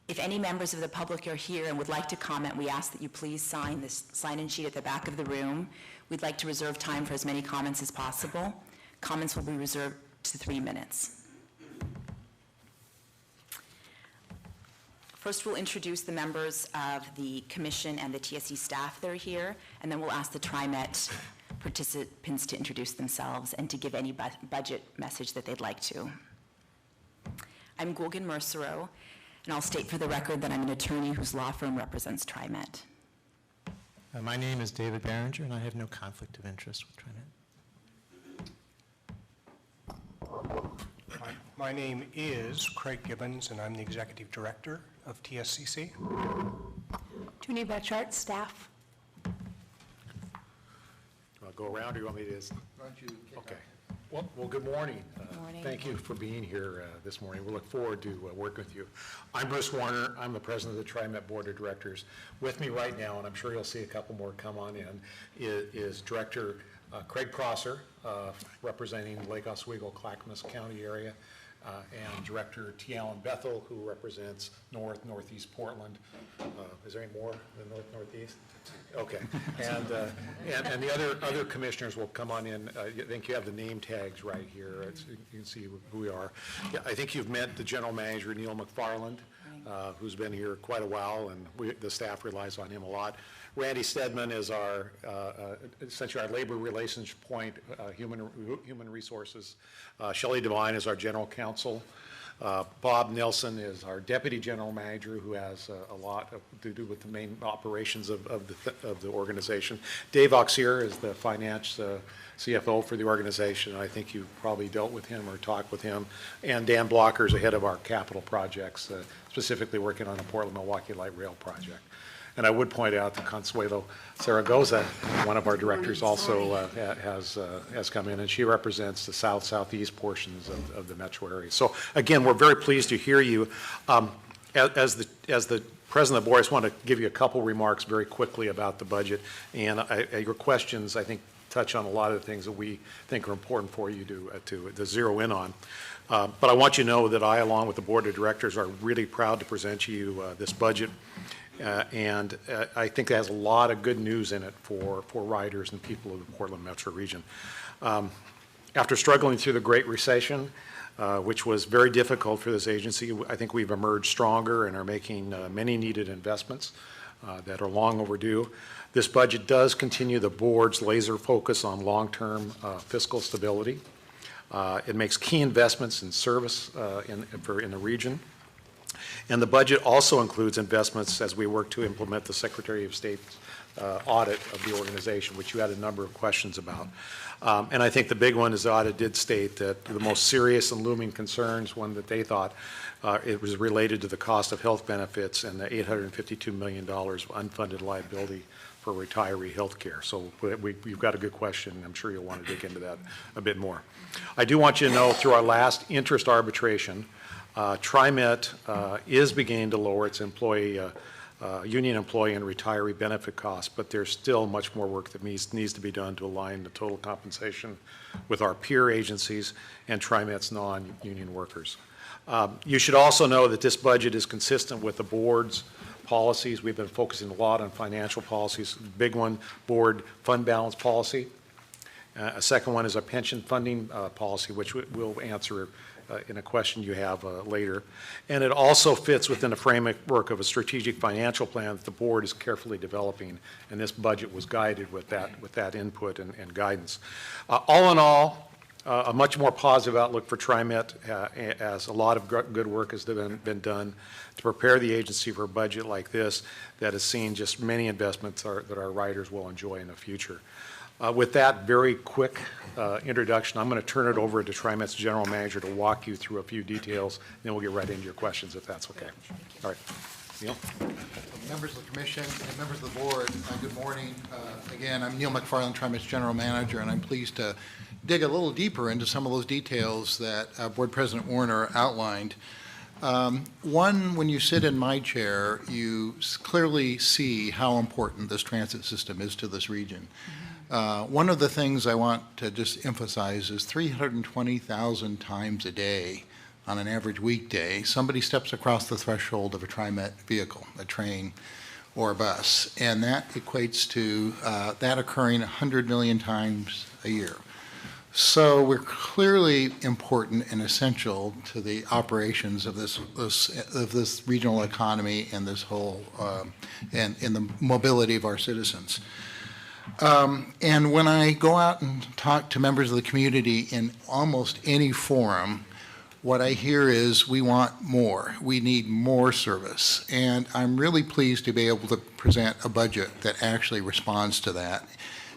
If any members of the public are here and would like to comment, we ask that you please sign this sign-in sheet at the back of the room. We'd like to reserve time for as many comments as possible. Comments will be reserved to 3 minutes. First, we'll introduce the members of the Commission and the TSC staff that are here, and then we'll ask the TriMet participants to introduce themselves and to give any budget message that they'd like to. I'm Gulgan Mercero, and I'll state for the record that I'm an attorney whose law firm represents TriMet. My name is David Barringer, and I have no conflict of interest with TriMet. My name is Craig Gibbons, and I'm the Executive Director of TSCC. Junie Butchart, staff. You want to go around, or you want me to? Okay. Well, good morning. Good morning. Thank you for being here this morning. We look forward to working with you. I'm Bruce Warner. I'm the president of the TriMet Board of Directors. With me right now, and I'm sure you'll see a couple more come on in, is Director Craig Prosser, representing Lake Oswego, Clackamas County area, and Director T. Allen Bethel, who represents Northeast Portland. Is there any more than Northeast? Okay, and the other commissioners will come on in. I think you have the name tags right here. You can see who we are. Yeah, I think you've met the General Manager, Neil McFarland, who's been here quite a while, and the staff relies on him a lot. Randy Stedman is our, essentially our labor relations point, human resources. Shelley Devine is our general counsel. Bob Nelson is our deputy general manager, who has a lot to do with the main operations of the organization. Dave Auxier is the finance CFO for the organization. I think you probably dealt with him or talked with him. And Dan Blocker is the head of our capital projects, specifically working on a Portland-Milwaukee Light Rail project. And I would point out that Consuelo Zaragoza, one of our directors, also has come in, and she represents the southeast portions of the metro area. So again, we're very pleased to hear you. As the president of the board, I just want to give you a couple remarks very quickly about the budget, and your questions, I think, touch on a lot of the things that we think are important for you to zero in on. But I want you to know that I, along with the board of directors, are really proud to present you this budget. And I think it has a lot of good news in it for riders and people of the Portland metro region. After struggling through the Great Recession, which was very difficult for this agency, I think we've emerged stronger and are making many needed investments that are long overdue. This budget does continue the board's laser focus on long-term fiscal stability. It makes key investments in service in the region. And the budget also includes investments as we work to implement the Secretary of State's audit of the organization, which you had a number of questions about. And I think the big one is the audit did state that the most serious and looming concerns, one that they thought it was related to the cost of health benefits and the $852 million of unfunded liability for retiree health care. So you've got a good question. I'm sure you'll want to dig into that a bit more. I do want you to know, through our last interest arbitration, TriMet is beginning to lower its union employee and retiree benefit costs, but there's still much more work that needs to be done to align the total compensation with our peer agencies and TriMet's non-union workers. You should also know that this budget is consistent with the board's policies. We've been focusing a lot on financial policies. The big one, board fund balance policy. A second one is our pension funding policy, which we'll answer in a question you have later. And it also fits within the framework of a strategic financial plan that the board is carefully developing, and this budget was guided with that input and guidance. All in all, a much more positive outlook for TriMet, as a lot of good work has been done to prepare the agency for a budget like this that has seen just many investments that our riders will enjoy in the future. With that very quick introduction, I'm going to turn it over to TriMet's General Manager to walk you through a few details, and then we'll get right into your questions, if that's okay. All right. Neil? Members of the Commission and members of the Board, good morning. Again, I'm Neil McFarland, TriMet's General Manager, and I'm pleased to dig a little deeper into some of those details that Board President Warner outlined. One, when you sit in my chair, you clearly see how important this transit system is to this region. One of the things I want to just emphasize is 320,000 times a day on an average weekday, somebody steps across the threshold of a TriMet vehicle, a train or a bus, and that equates to that occurring 100 million times a year. So we're clearly important and essential to the operations of this regional economy and this whole and in the mobility of our citizens. And when I go out and talk to members of the community in almost any forum, what I hear is we want more. We need more service. And I'm really pleased to be able to present a budget that actually responds to that.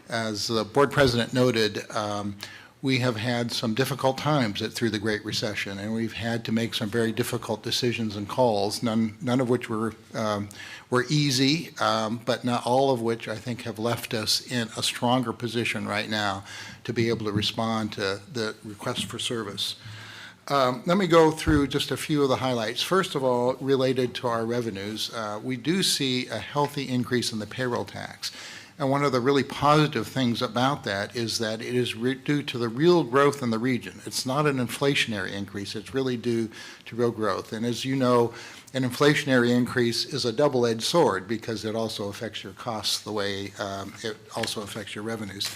As the board president noted, we have had some difficult times through the Great Recession, and we've had to make some very difficult decisions and calls, none of which were easy, but not all of which I think have left us in a stronger position right now to be able to respond to the request for service. Let me go through just a few of the highlights. First of all, related to our revenues, we do see a healthy increase in the payroll tax. And one of the really positive things about that is that it is due to the real growth in the region. It's not an inflationary increase. It's really due to real growth. And as you know, an inflationary increase is a double-edged sword because it also affects your costs the way it also affects your revenues.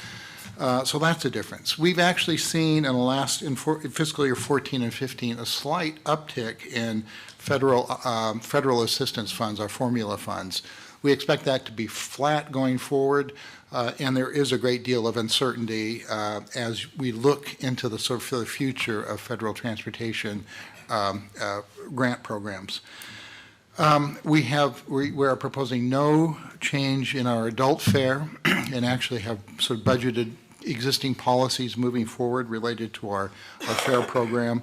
So that's a difference. We've actually seen in the last, in fiscal year 14 and 15, a slight uptick in federal assistance funds, our formula funds. We expect that to be flat going forward, and there is a great deal of uncertainty as we look into the sort of the future of federal transportation grant programs. We are proposing no change in our adult fare and actually have sort of budgeted existing policies moving forward related to our fare program.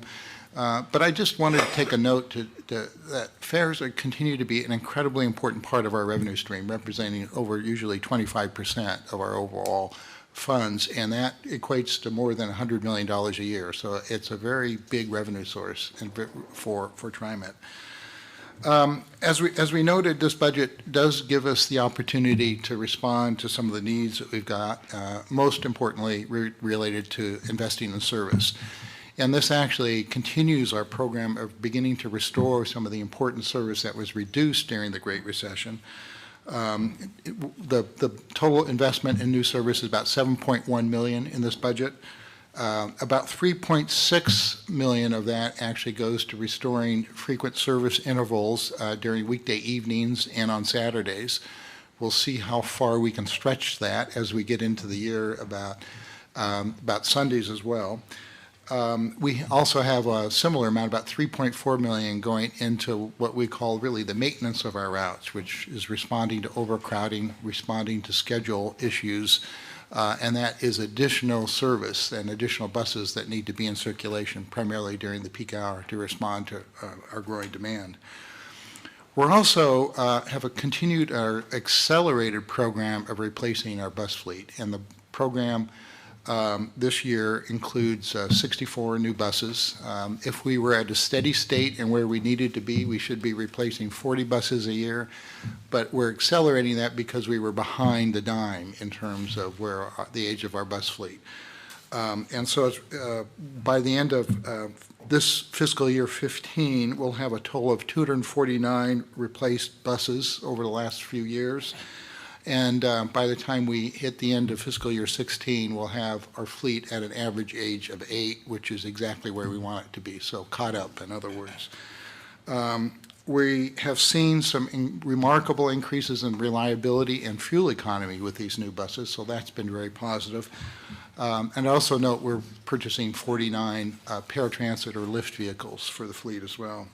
But I just wanted to take a note that fares continue to be an incredibly important part of our revenue stream, representing over usually 25% of our overall funds, and that equates to more than $100 million a year. So it's a very big revenue source for TriMet. As we noted, this budget does give us the opportunity to respond to some of the needs that we've got, most importantly related to investing in service. And this actually continues our program of beginning to restore some of the important service that was reduced during the Great Recession. The total investment in new service is about $7.1 million in this budget. About $3.6 million of that actually goes to restoring frequent service intervals during weekday evenings and on Saturdays. We'll see how far we can stretch that as we get into the year about Sundays as well. We also have a similar amount, about $3.4 million, going into what we call really the maintenance of our routes, which is responding to overcrowding, responding to schedule issues, and that is additional service and additional buses that need to be in circulation primarily during the peak hour to respond to our growing demand. We're also have a continued or accelerated program of replacing our bus fleet, and the program this year includes 64 new buses. If we were at a steady state and where we needed to be, we should be replacing 40 buses a year, but we're accelerating that because we were behind the dime in terms of where the age of our bus fleet. And so by the end of this fiscal year 15, we'll have a total of 249 replaced buses over the last few years. And by the time we hit the end of fiscal year 16, we'll have our fleet at an average age of 8, which is exactly where we want it to be, so caught up, in other words. We have seen some remarkable increases in reliability and fuel economy with these new buses, so that's been very positive. And also note we're purchasing 49 paratransit or lift vehicles for the fleet as well.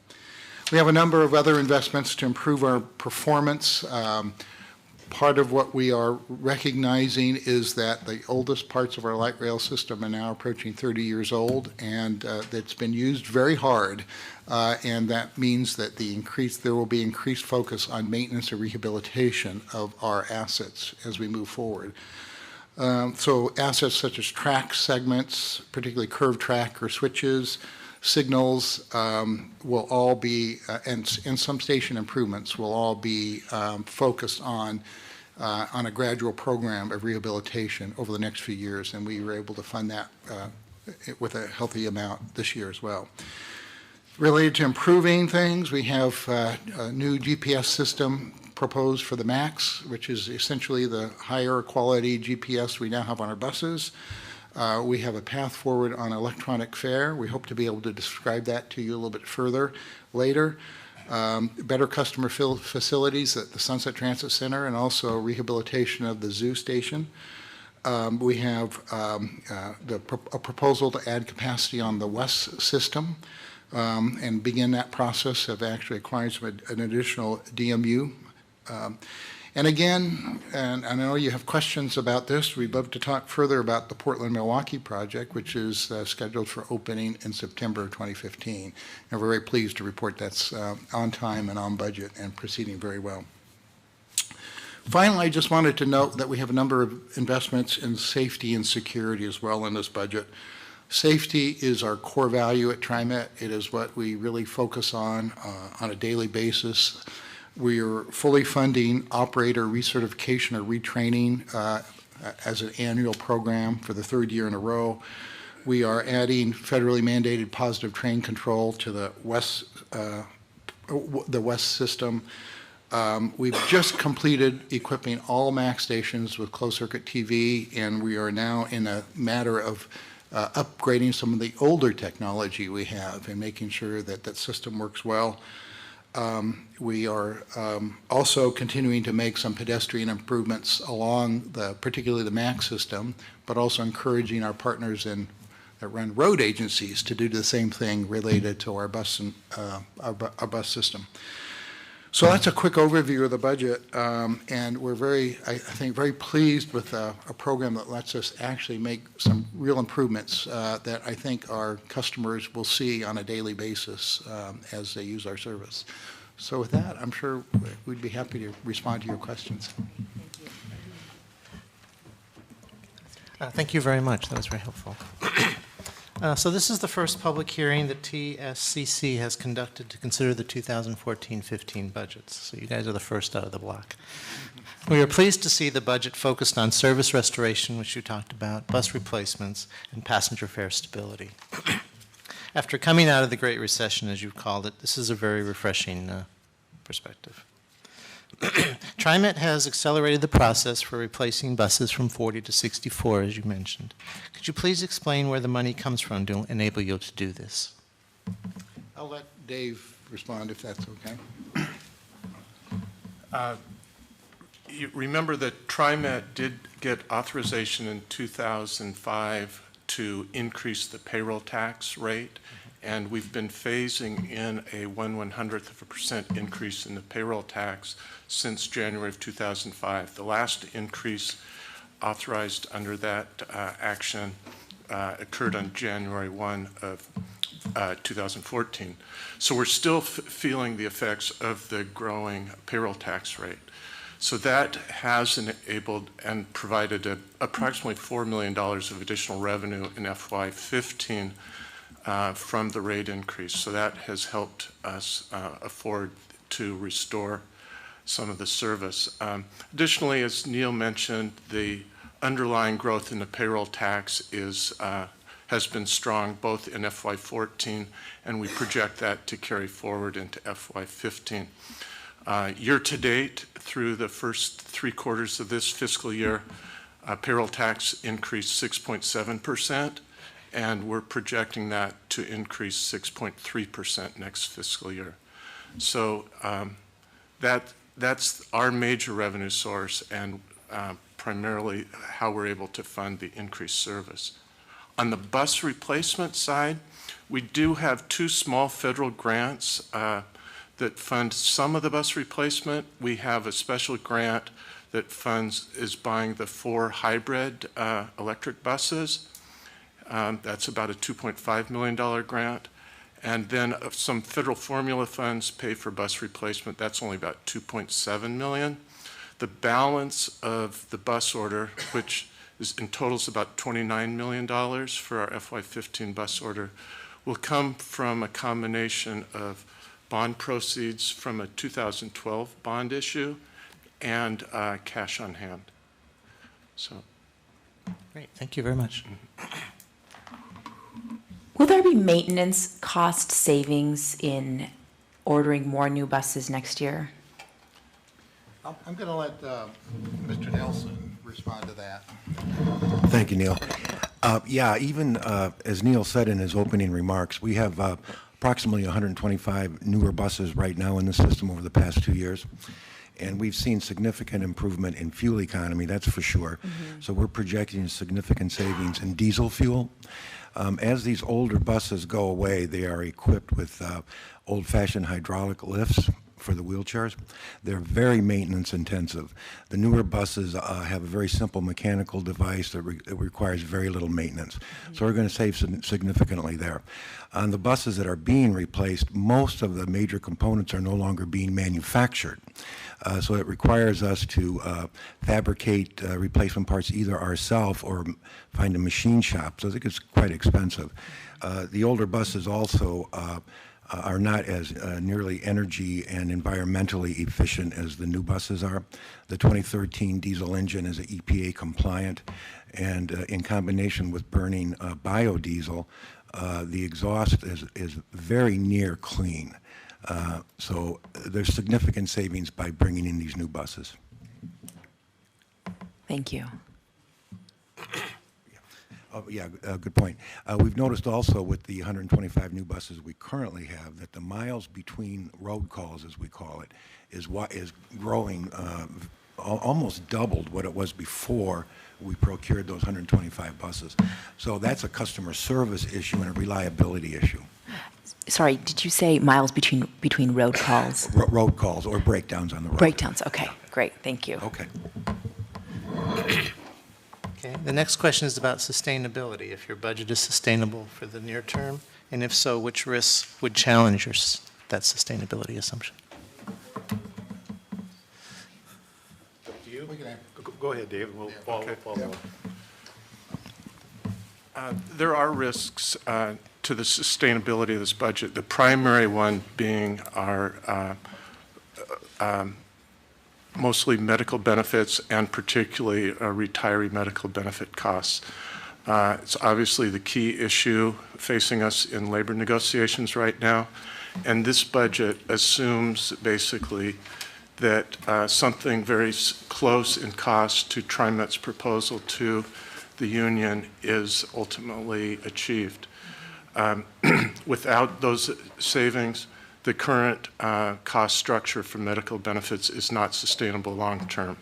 We have a number of other investments to improve our performance. Part of what we are recognizing is that the oldest parts of our light rail system are now approaching 30 years old, and that's been used very hard, and that means that there will be increased focus on maintenance and rehabilitation of our assets as we move forward. So assets such as track segments, particularly curved track or switches, signals will all be, and some station improvements will all be focused on a gradual program of rehabilitation over the next few years, and we were able to fund that with a healthy amount this year as well. Related to improving things, we have a new GPS system proposed for the MAX, which is essentially the higher quality GPS we now have on our buses. We have a path forward on electronic fare. We hope to be able to describe that to you a little bit further later. Better customer facilities at the Sunset Transit Center and also rehabilitation of the zoo station. We have a proposal to add capacity on the West system and begin that process of actually acquiring an additional DMU. And again, and I know you have questions about this, we'd love to talk further about the Portland-Milwaukee project, which is scheduled for opening in September 2015. And we're very pleased to report that's on time and on budget and proceeding very well. Finally, I just wanted to note that we have a number of investments in safety and security as well in this budget. Safety is our core value at TriMet. It is what we really focus on a daily basis. We are fully funding operator recertification or retraining as an annual program for the third year in a row. We are adding federally mandated positive train control to the West system. We've just completed equipping all MAX stations with closed-circuit TV, and we are now in a matter of upgrading some of the older technology we have and making sure that that system works well. We are also continuing to make some pedestrian improvements along particularly the MAX system, but also encouraging our partners that run road agencies to do the same thing related to our bus system. So that's a quick overview of the budget, and we're I think, very pleased with a program that lets us actually make some real improvements that I think our customers will see on a daily basis as they use our service. So with that, I'm sure we'd be happy to respond to your questions. Thank you very much. That was very helpful. So this is the first public hearing that TSCC has conducted to consider the 2014-15 budgets. So you guys are the first out of the block. We are pleased to see the budget focused on service restoration, which you talked about, bus replacements, and passenger fare stability. After coming out of the Great Recession, as you've called it, this is a very refreshing perspective. TriMet has accelerated the process for replacing buses from 40 to 64, as you mentioned. Could you please explain where the money comes from to enable you to do this? I'll let Dave respond if that's okay. You remember that TriMet did get authorization in 2005 to increase the payroll tax rate, and we've been phasing in a 1/100% increase in the payroll tax since January of 2005. The last increase authorized under that action occurred on January 1 of 2014. So we're still feeling the effects of the growing payroll tax rate. So that has enabled and provided approximately $4 million of additional revenue in FY15 from the rate increase. So that has helped us afford to restore some of the service. Additionally, as Neil mentioned, the underlying growth in the payroll tax has been strong both in FY14, and we project that to carry forward into FY15. Year to date, through the first 3 quarters of this fiscal year, payroll tax increased 6.7%, and we're projecting that to increase 6.3% next fiscal year. So that's our major revenue source and primarily how we're able to fund the increased service. On the bus replacement side, we do have 2 small federal grants that fund some of the bus replacement. We have a special grant that is buying the 4 hybrid electric buses. That's about a $2.5 million grant. And then some federal formula funds pay for bus replacement. That's only about $2.7 million. The balance of the bus order, which is in total is about $29 million for our FY15 bus order, will come from a combination of bond proceeds from a 2012 bond issue and cash on hand. So, Great, thank you very much. Will there be maintenance cost savings in ordering more new buses next year? I'm going to let Mr. Nelson respond to that. Thank you, Neil. Yeah, even as Neil said in his opening remarks, we have approximately 125 newer buses right now in the system over the past 2 years. And we've seen significant improvement in fuel economy, that's for sure. So we're projecting significant savings in diesel fuel. As these older buses go away, they are equipped with old-fashioned hydraulic lifts for the wheelchairs. They're very maintenance intensive. The newer buses have a very simple mechanical device that requires very little maintenance. So we're going to save significantly there. On the buses that are being replaced, most of the major components are no longer being manufactured. So it requires us to fabricate replacement parts either ourselves or find a machine shop. So I think it's quite expensive. The older buses also are not as nearly energy and environmentally efficient as the new buses are. The 2013 diesel engine is EPA compliant, and in combination with burning biodiesel, the exhaust is very near clean. So there's significant savings by bringing in these new buses. Thank you. Good point. We've noticed also with the 125 new buses we currently have that the miles between road calls, as we call it, is growing almost doubled what it was before we procured those 125 buses. So that's a customer service issue and a reliability issue. Sorry, did you say miles between road calls? Road calls or breakdowns on the road. Breakdowns, okay, great, thank you. Okay. Okay, the next question is about sustainability, if your budget is sustainable for the near term, and if so, which risks would challenge that sustainability assumption? Go ahead, Dave, and we'll follow up. There are risks to the sustainability of this budget. The primary one being our mostly medical benefits and particularly retiree medical benefit costs. It's obviously the key issue facing us in labor negotiations right now. And this budget assumes basically that something very close in cost to TriMet's proposal to the union is ultimately achieved. Without those savings, the current cost structure for medical benefits is not sustainable long-term.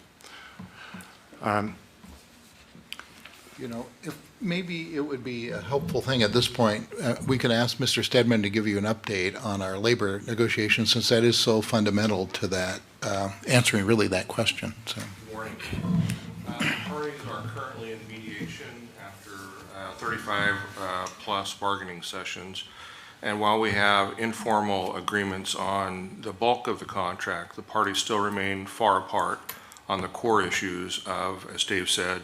You know, if maybe it would be a helpful thing at this point, we could ask Mr. Stedman to give you an update on our labor negotiations, since that is so fundamental to that, answering really that question. So. Good morning. Parties are currently in mediation after 35 plus bargaining sessions. And while we have informal agreements on the bulk of the contract, the parties still remain far apart on the core issues of, as Dave said,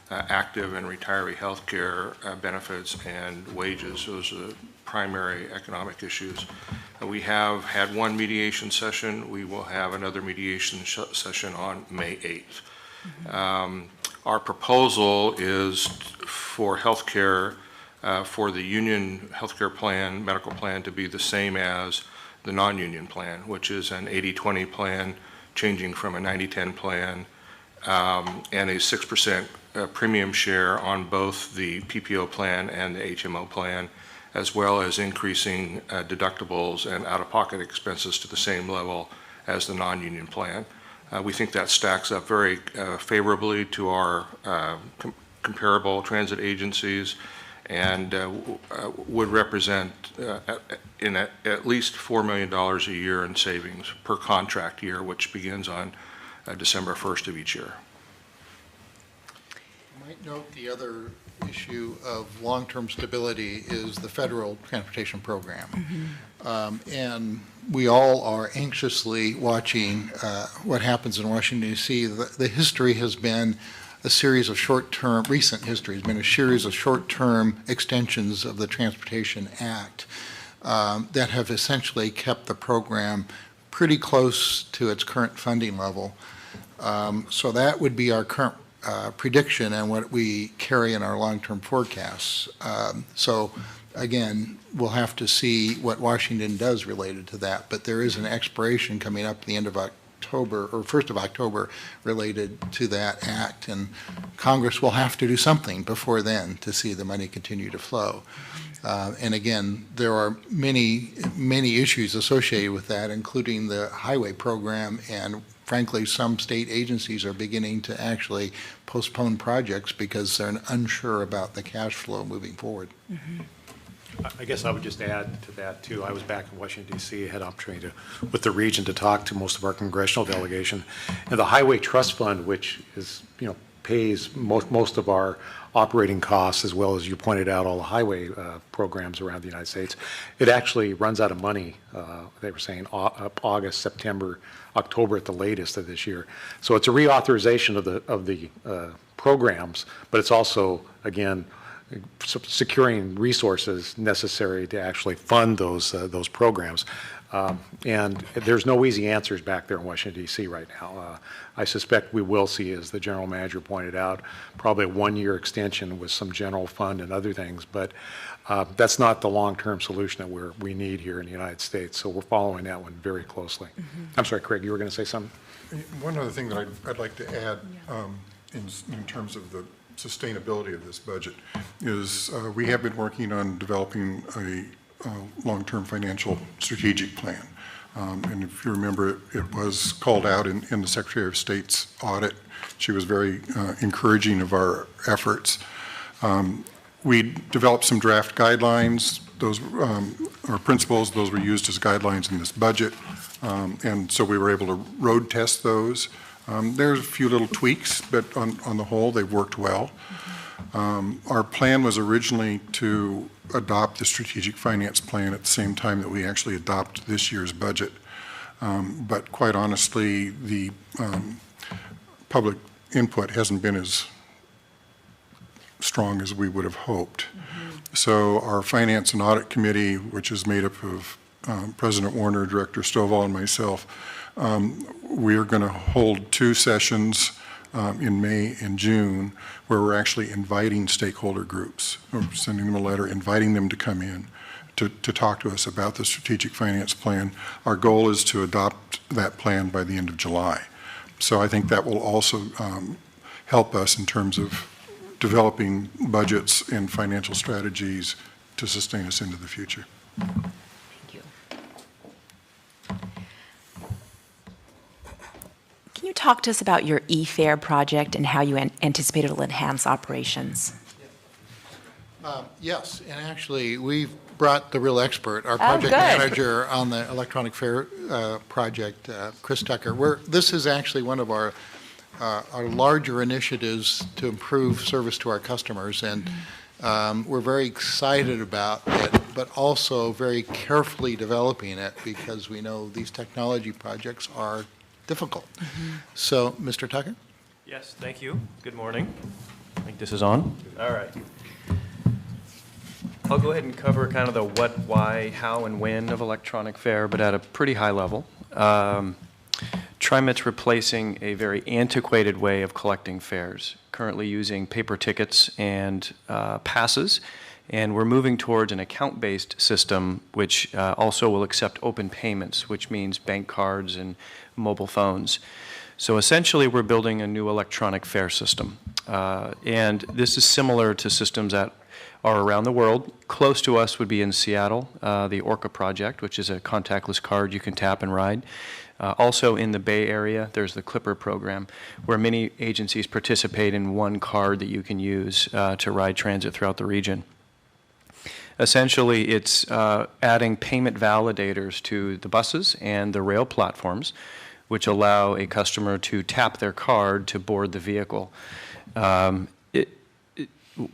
active and retiree health care benefits and wages. Those are the primary economic issues. We have had one mediation session. We will have another mediation session on May 8th. Our proposal is for health care for the union healthcare plan, medical plan, to be the same as the non-union plan, which is an 80-20 plan, changing from a 90-10 plan, and a 6% premium share on both the PPO plan and the HMO plan, as well as increasing deductibles and out-of-pocket expenses to the same level as the non-union plan. We think that stacks up very favorably to our comparable transit agencies, and would represent at least $4 million a year in savings per contract year, which begins on December 1st of each year. I might note the other issue of long-term stability is the federal transportation program. And we all are anxiously watching what happens in Washington, D.C. The history has been a series of short-term, recent history has been a series of short-term extensions of the Transportation Act that have essentially kept the program pretty close to its current funding level. So that would be our current prediction and what we carry in our long-term forecasts. So again, we'll have to see what Washington does related to that. But there is an expiration coming up at the end of October, or 1st of October, related to that act. And Congress will have to do something before then to see the money continue to flow. And again, there are many, many issues associated with that, including the highway program, and frankly, some state agencies are beginning to actually postpone projects because they're unsure about the cash flow moving forward. I guess I would just add to that, too. I was back in Washington, D.C., had opportunity with the region to talk to most of our congressional delegation. And the Highway Trust Fund, which is, pays most of our operating costs, as well as you pointed out, all the highway programs around the United States, it actually runs out of money, they were saying, August, September, October at the latest of this year. So it's a reauthorization of the programs, but it's also, again, securing resources necessary to actually fund those programs. And there's no easy answers back there in Washington, D.C. right now. I suspect we will see, as the general manager pointed out, probably a one-year extension with some general fund and other things, but that's not the long-term solution that we need here in the United States, so we're following that one very closely. I'm sorry, Craig, you were going to say something? One other thing that I'd like to add in terms of the sustainability of this budget is we have been working on developing a long-term financial strategic plan. And if you remember, it was called out in the Secretary of State's audit. She was very encouraging of our efforts. We developed some draft guidelines. Those are principles. Those were used as guidelines in this budget. And so we were able to road test those. There's a few little tweaks, but on the whole, they've worked well. Our plan was originally to adopt the strategic finance plan at the same time that we actually adopt this year's budget. But quite honestly, the public input hasn't been as strong as we would have hoped. So our Finance and Audit Committee, which is made up of President Warner, Director Stovall, and myself, we are going to hold 2 sessions in May and June where we're actually inviting stakeholder groups, or sending them a letter, inviting them to come in to talk to us about the strategic finance plan. Our goal is to adopt that plan by the end of July. So I think that will also help us in terms of developing budgets and financial strategies to sustain us into the future. Can you talk to us about your e-fare project and how you anticipate it will enhance operations? Yes, and actually, we've brought the real expert, our project manager on the electronic fare project, Chris Tucker. This is actually one of our larger initiatives to improve service to our customers, and we're very excited about it, but also very carefully developing it because we know these technology projects are difficult. So, Mr. Tucker? Yes, thank you. Good morning. I think this is on. All right. I'll go ahead and cover kind of the what, why, how, and when of electronic fare, but at a pretty high level. TriMet's replacing a very antiquated way of collecting fares, currently using paper tickets and passes, and we're moving towards an account-based system which also will accept open payments, which means bank cards and mobile phones. So essentially, we're building a new electronic fare system, and this is similar to systems that are around the world. Close to us would be in Seattle, the Orca project, which is a contactless card you can tap and ride. Also in the Bay Area, there's the Clipper program, where many agencies participate in one card that you can use to ride transit throughout the region. Essentially, it's adding payment validators to the buses and the rail platforms, which allow a customer to tap their card to board the vehicle.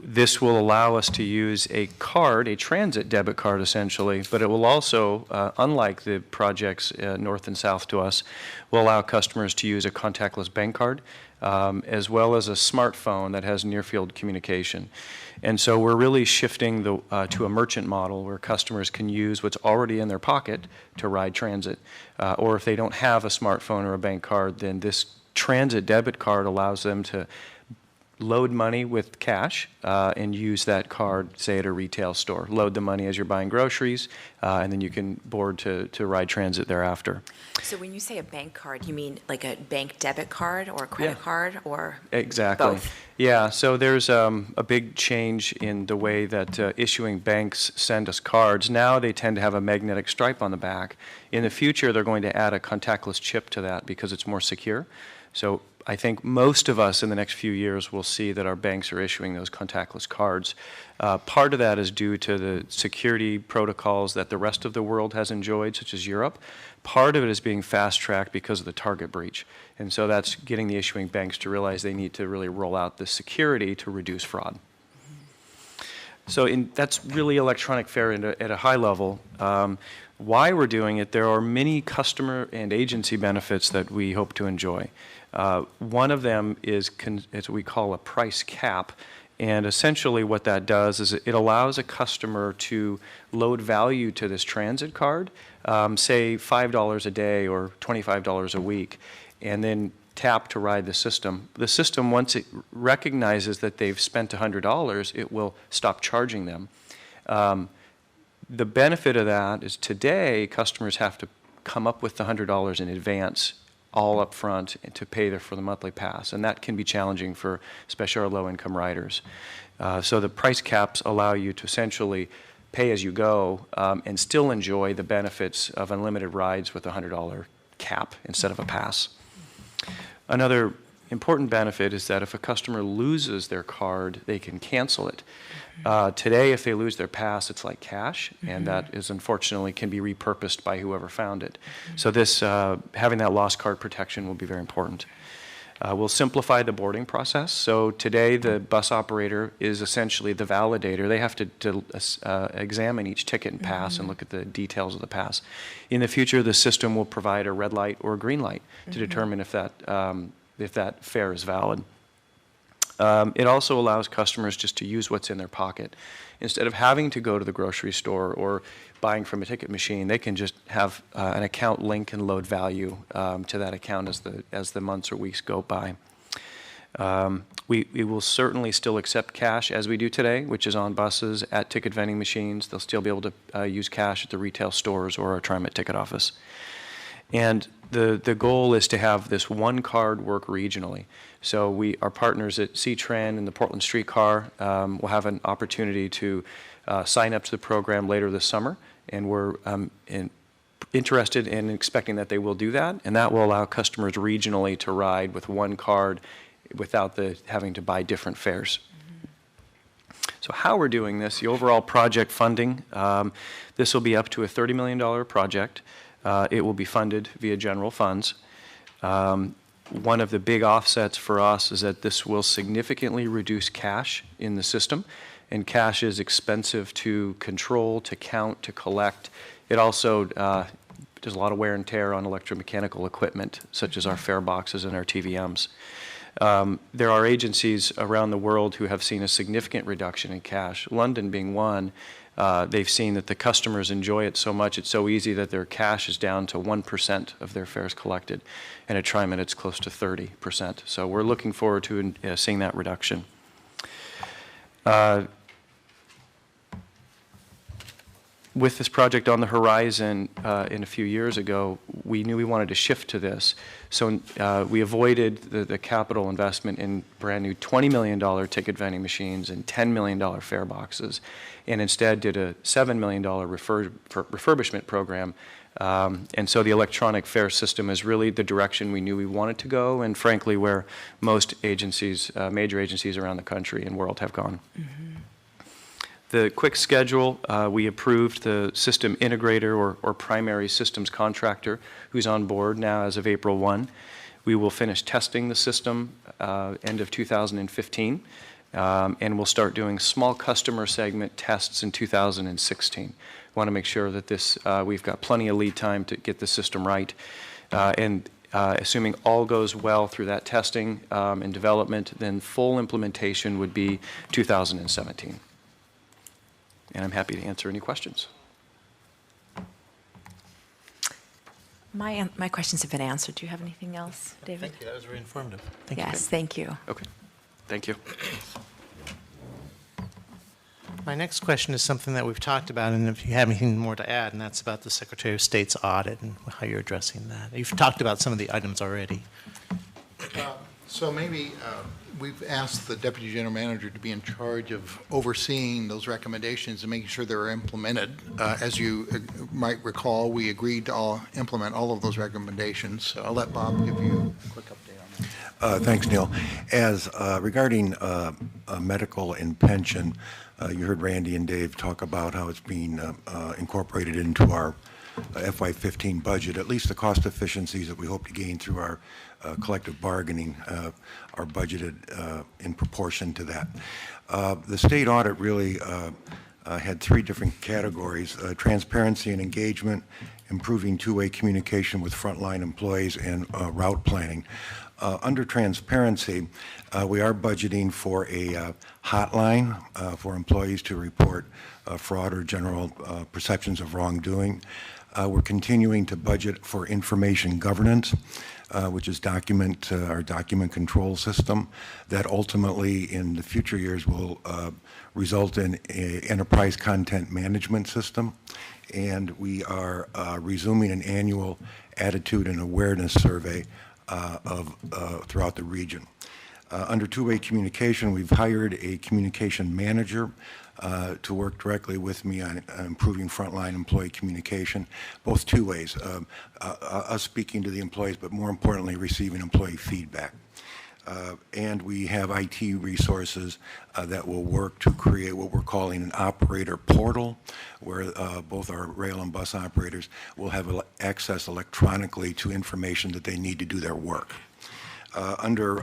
This will allow us to use a card, a transit debit card essentially, but it will also, unlike the projects north and south to us, will allow customers to use a contactless bank card, as well as a smartphone that has near-field communication. And so we're really shifting to a merchant model where customers can use what's already in their pocket to ride transit. Or if they don't have a smartphone or a bank card, then this transit debit card allows them to load money with cash and use that card, say, at a retail store. Load the money as you're buying groceries, and then you can board to ride transit thereafter. So when you say a bank card, you mean like a bank debit card or a credit card or Exactly. both? Yeah, so there's a big change in the way that issuing banks send us cards. Now they tend to have a magnetic stripe on the back. In the future, they're going to add a contactless chip to that because it's more secure. So I think most of us in the next few years will see that our banks are issuing those contactless cards. Part of that is due to the security protocols that the rest of the world has enjoyed, such as Europe. Part of it is being fast-tracked because of the Target breach. And so that's getting the issuing banks to realize they need to really roll out the security to reduce fraud. So that's really electronic fare at a high level. Why we're doing it, there are many customer and agency benefits that we hope to enjoy. One of them is what we call a price cap. And essentially what that does is it allows a customer to load value to this transit card, say $5 a day or $25 a week, and then tap to ride the system. The system, once it recognizes that they've spent $100, it will stop charging them. The benefit of that is today customers have to come up with the $100 in advance all up front to pay for the monthly pass, and that can be challenging for especially our low-income riders. So the price caps allow you to essentially pay as you go and still enjoy the benefits of unlimited rides with a $100 cap instead of a pass. Another important benefit is that if a customer loses their card, they can cancel it. Today, if they lose their pass, it's like cash, and that is unfortunately can be repurposed by whoever found it. So this, having that lost card protection will be very important. We'll simplify the boarding process. So today, the bus operator is essentially the validator. They have to examine each ticket and pass and look at the details of the pass. In the future, the system will provide a red light or a green light to determine if that fare is valid. It also allows customers just to use what's in their pocket. Instead of having to go to the grocery store or buying from a ticket machine, they can just have an account link and load value to that account as the months or weeks go by. We will certainly still accept cash as we do today, which is on buses, at ticket vending machines. They'll still be able to use cash at the retail stores or our TriMet ticket office. And the goal is to have this one card work regionally. So our partners at C-Tran and the Portland Streetcar will have an opportunity to sign up to the program later this summer, and we're interested in expecting that they will do that, and that will allow customers regionally to ride with one card without having to buy different fares. So how we're doing this, the overall project funding, this will be up to a $30 million project. It will be funded via general funds. One of the big offsets for us is that this will significantly reduce cash in the system, and cash is expensive to control, to count, to collect. It also does a lot of wear and tear on electromechanical equipment, such as our fare boxes and our TVMs. There are agencies around the world who have seen a significant reduction in cash, London being one. They've seen that the customers enjoy it so much, it's so easy that their cash is down to 1% of their fares collected. And at TriMet, it's close to 30%. So we're looking forward to seeing that reduction. With this project on the horizon in a few years ago, we knew we wanted to shift to this. So we avoided the capital investment in brand new $20 million ticket vending machines and $10 million fare boxes, and instead did a $7 million refurbishment program. And so the electronic fare system is really the direction we knew we wanted to go, and frankly where most agencies, major agencies around the country and world have gone. The quick schedule, we approved the system integrator or primary systems contractor who's on board now as of April 1. We will finish testing the system end of 2015, and we'll start doing small customer segment tests in 2016. Want to make sure that this, we've got plenty of lead time to get the system right. Assuming all goes well through that testing and development, then full implementation would be 2017. And I'm happy to answer any questions. My questions have been answered. Do you have anything else, David? Thank you. That was very informative. Thank you. Yes, thank you. Okay. Thank you. My next question is something that we've talked about, and if you have anything more to add, and that's about the Secretary of State's audit and how you're addressing that. You've talked about some of the items already. So maybe we've asked the Deputy General Manager to be in charge of overseeing those recommendations and making sure they're implemented. As you might recall, we agreed to implement all of those recommendations. So I'll let Bob give you a quick update on that. Thanks, Neil. As regarding medical and pension, you heard Randy and Dave talk about how it's being incorporated into our FY15 budget. At least the cost efficiencies that we hope to gain through our collective bargaining are budgeted in proportion to that. The state audit really had three different categories: transparency and engagement, improving two-way communication with frontline employees, and route planning. Under transparency, we are budgeting for a hotline for employees to report fraud or general perceptions of wrongdoing. We're continuing to budget for information governance, which is our document control system that ultimately in the future years will result in an enterprise content management system. And we are resuming an annual attitude and awareness survey throughout the region. Under two-way communication, we've hired a communication manager to work directly with me on improving frontline employee communication, both two ways, us speaking to the employees, but more importantly, receiving employee feedback. And we have IT resources that will work to create what we're calling an operator portal, where both our rail and bus operators will have access electronically to information that they need to do their work. Under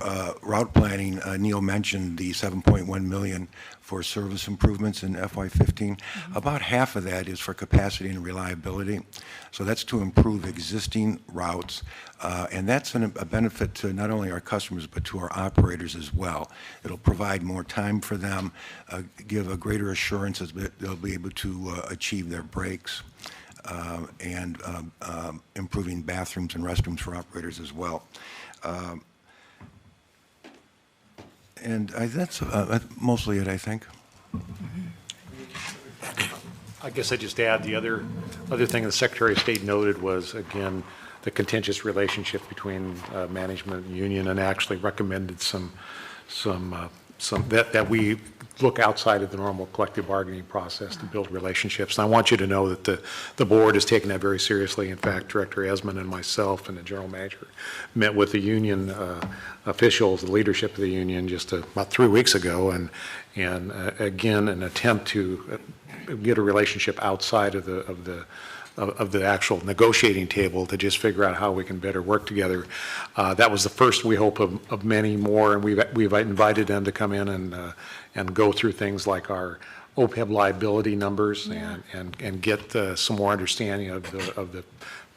route planning, Neil mentioned the $7.1 million for service improvements in FY15. About half of that is for capacity and reliability. So that's to improve existing routes, and that's a benefit to not only our customers but to our operators as well. It'll provide more time for them, give a greater assurance that they'll be able to achieve their breaks, and improving bathrooms and restrooms for operators as well. And that's mostly it, I think. I guess I'd just add the other thing the Secretary of State noted was, again, the contentious relationship between management and union, and actually recommended that we look outside of the normal collective bargaining process to build relationships. And I want you to know that the board has taken that very seriously. In fact, Director Esmond and myself and the general manager met with the union officials, the leadership of the union, just about 3 weeks ago, and again, an attempt to get a relationship outside of the actual negotiating table to just figure out how we can better work together. That was the first, we hope, of many more, and we've invited them to come in and go through things like our OPEB liability numbers, and get some more understanding of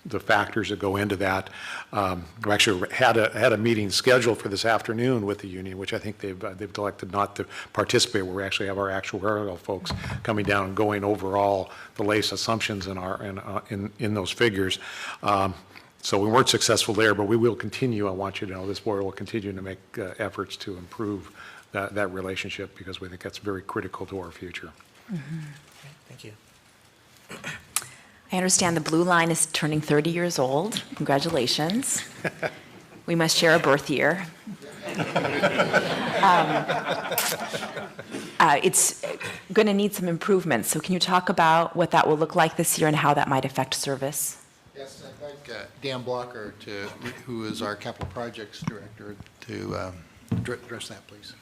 the factors that go into that. We actually had a meeting scheduled for this afternoon with the union, which I think they've elected not to participate, where we actually have our actuarial folks coming down and going over all the latest assumptions in those figures. So we weren't successful there, but we will continue. I want you to know this board will continue to make efforts to improve that relationship, because we think that's very critical to our future. Thank you. I understand the Blue Line is turning 30 years old. Congratulations. We must share a birth year. It's going to need some improvements. So can you talk about what that will look like this year and how that might affect service? Yes, I'd like Dan Blocker, who is our Capital Projects Director, to address that, please.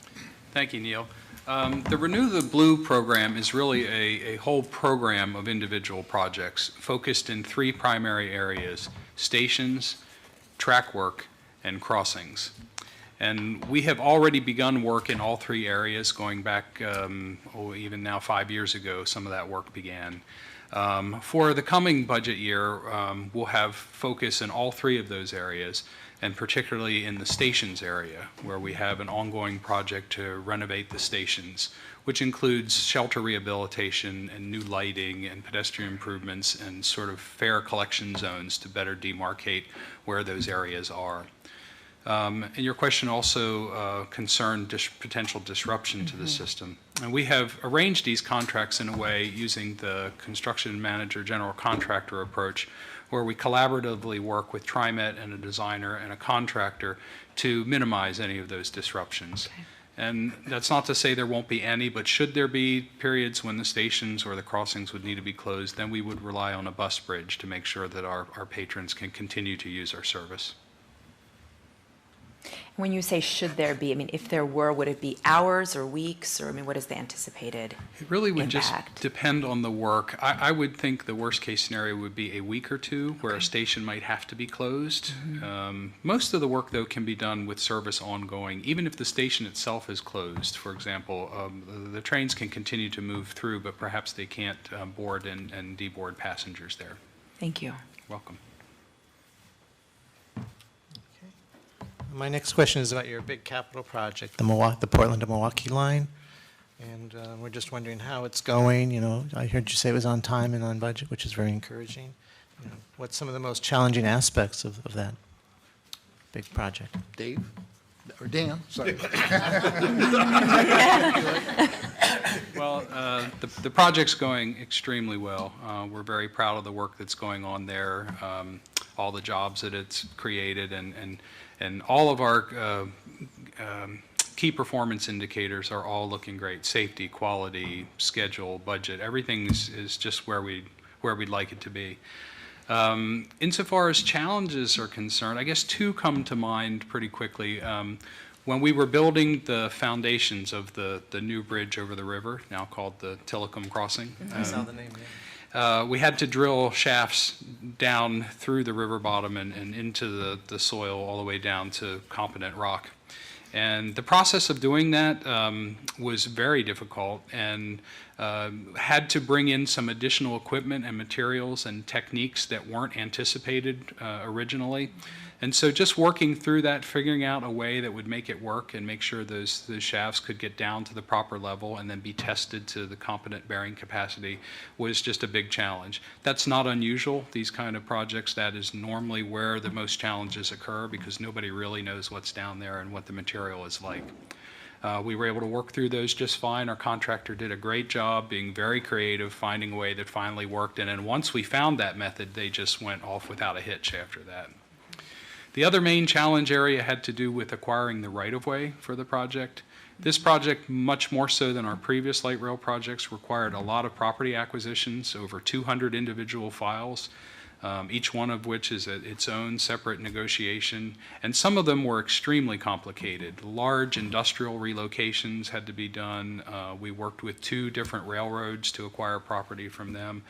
Thank you, Neil. The Renew the Blue program is really a whole program of individual projects focused in three primary areas: stations, track work, and crossings. And we have already begun work in all three areas, going back, even now 5 years ago, some of that work began. For the coming budget year, we'll have focus in all three of those areas, and particularly in the stations area, where we have an ongoing project to renovate the stations, which includes shelter rehabilitation and new lighting and pedestrian improvements and sort of fare collection zones to better demarcate where those areas are. And your question also concerned potential disruption to the system. And we have arranged these contracts in a way using the construction manager general contractor approach, where we collaboratively work with TriMet and a designer and a contractor to minimize any of those disruptions. Okay. And that's not to say there won't be any, but should there be periods when the stations or the crossings would need to be closed, then we would rely on a bus bridge to make sure that our patrons can continue to use our service. When you say should there be, I mean, if there were, would it be hours or weeks, or, I mean, what is the anticipated It really would impact? just depend on the work. I would think the worst-case scenario would be a week or two where a station might have to be closed. Most of the work, though, can be done with service ongoing, even if the station itself is closed. For example, the trains can continue to move through, but perhaps they can't board and deboard passengers there. Thank you. Welcome. My next question is about your big capital project, the Portland to Milwaukee line. And we're just wondering how it's going. You know, I heard you say it was on time and on budget, which is very encouraging. You know, what's some of the most challenging aspects of that big project? Dave, or Dan, sorry. Well, the project's going extremely well. We're very proud of the work that's going on there, all the jobs that it's created, and all of our key performance indicators are all looking great. Safety, quality, schedule, budget, everything is just where we'd like it to be. Insofar as challenges are concerned, I guess two come to mind pretty quickly. When we were building the foundations of the new bridge over the river, now called the Tillicum Crossing, I saw the name, we had to drill shafts down through the river bottom and into the soil all the way down to competent rock. And the process of doing that was very difficult and had to bring in some additional equipment and materials and techniques that weren't anticipated originally. And so just working through that, figuring out a way that would make it work and make sure those shafts could get down to the proper level and then be tested to the competent bearing capacity was just a big challenge. That's not unusual, these kind of projects. That is normally where the most challenges occur because nobody really knows what's down there and what the material is like. We were able to work through those just fine. Our contractor did a great job being very creative, finding a way that finally worked. And then once we found that method, they just went off without a hitch after that. The other main challenge area had to do with acquiring the right-of-way for the project. This project, much more so than our previous light rail projects, required a lot of property acquisitions, over 200 individual files, each one of which is its own separate negotiation, and some of them were extremely complicated. Large industrial relocations had to be done. We worked with 2 different railroads to acquire property from them.